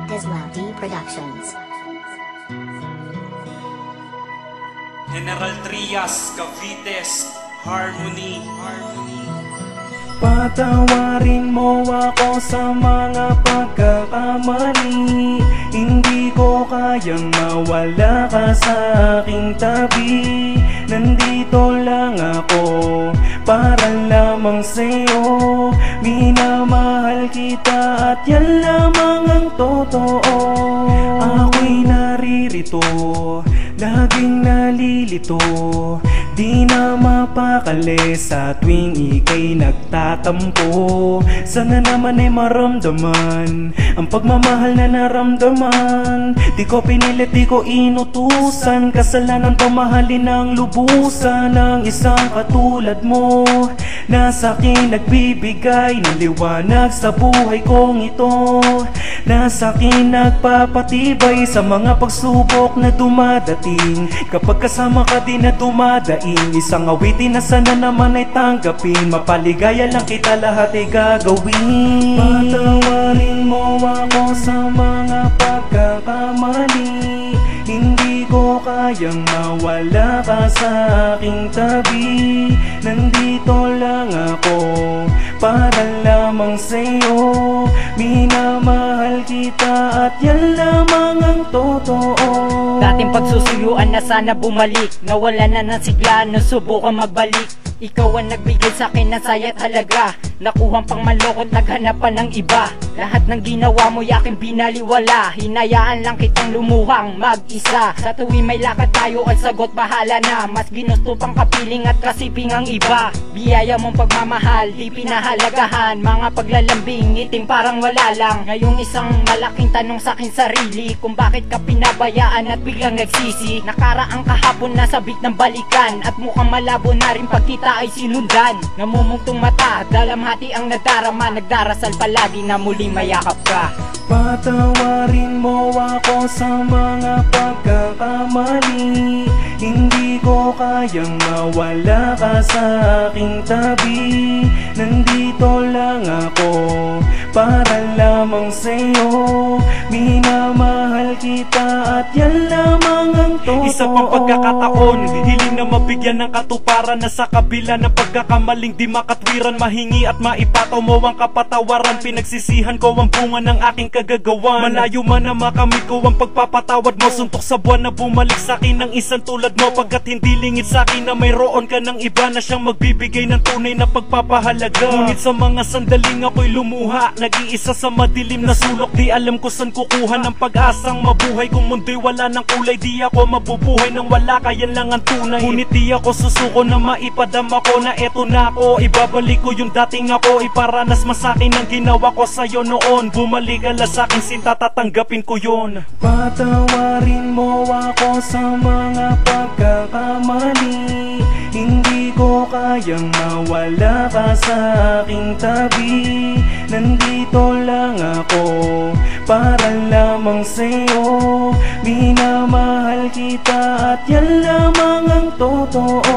Islati Productions. General Trias, Cavites, Harmony. Patawarin mo ako sa mga pagkakamali. Hindi ko kayang mawala ka sa aking tabi. Nandito lang ako para lamang sa'yo. Minamahal kita at yan lamang ang totoo. Ako'y naririto, laging nalilito, di na mapakali sa tuwing ika'y nagtatampo. Sana naman ay maramdaman ang pagmamahal na naramdaman. Di ko pinilit, di ko inutusan. Kasalanan to mahalin ng lubusan ng isang katulad mo na sa'kin nagbibigay ng liwanag sa buhay kong ito, na sa'kin nagpapatibay sa mga pagsubok na dumadating. Kapag kasama ka din na dumadaing, isang awitin na sana naman ay tanggapin. Mapaligaya lang kita, lahat ay gagawin. Patawarin mo ako sa mga pagkakamali. Hindi ko kayang mawala ka sa aking tabi. Nandito lang ako para lamang sa'yo. Minamahal kita at yan lamang ang totoo. Dating pagsusuyuan na sana bumalik, nawala na ng sigla nung subukan magbalik. Ikaw ang nagbigay sa'kin ng saya at halaga. Nakuhang pang malokot, naghanapan ng iba. Lahat ng ginawa mo yakin binaliwala. Hinayaan lang kitang lumuhang mag-isa. Sa tuwing may lakad tayo ay sagot bahala na. Mas ginusto pang kapiling at kasiping ang iba. Biyaya mong pagmamahal, di pinahalagahan. Mga paglalambing, ngiting parang wala lang. Ngayong isang malaking tanong sa'kin sarili, kung bakit ka pinabayaan at biglang nagsisi. Nakaraang kahapon na sabik ng balikan, at mukhang malabo na rin pagkita ay sinundan. Namumugtong mata, dalamhati ang nadarama. Nagdarasal palagi na muling mayakap ka. Patawarin mo ako sa mga pagkakamali. Hindi ko kayang mawala ka sa aking tabi. Nandito lang ako para lamang sa'yo. Minamahal kita at yan lamang ang totoo. Isa pang pagkakataon, hiling na mabigyan ng katuparan, na sa kabila ng pagkakamaling di makatwiran, mahingi at maipataw mo ang kapatawaran. Pinagsisihan ko ang bunga ng aking kagagawan. Malayo man na makamit ko ang pagpapatawad mo. Suntok sa buwan na bumalik sa'kin ng isang tulad mo. Pagkat hindi lingid sa'kin na mayroon ka ng iba na siyang magbibigay ng tunay na pagpapahalaga. Ngunit sa mga sandaling ako'y lumuha, nag-iisa sa madilim na sulok. Di alam ko saan kukuha ng pag-asang mabuhay. Kung mundo'y wala ng kulay, di ako mabubuhay nang wala ka, yan lang ang tunay. Ngunit di ako susuko na maipadama ko na eto na ako. Ibabalik ko yung dating ako, iparanas mo sa'kin ang ginawa ko sa'yo noon. Bumalik ka lang sa'kin sinta, tatanggapin ko yun. Patawarin mo ako sa mga pagkakamali. Hindi ko kayang mawala ka sa aking tabi. Nandito lang ako para lamang sa'yo. Minamahal kita at yan lamang ang totoo.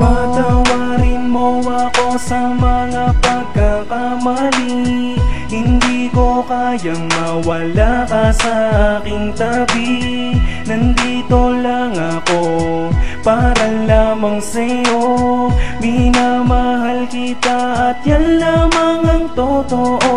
Patawarin mo ako sa mga pagkakamali. Hindi ko kayang mawala ka sa aking tabi. Nandito lang ako para lamang sa'yo. Minamahal kita at yan lamang ang totoo.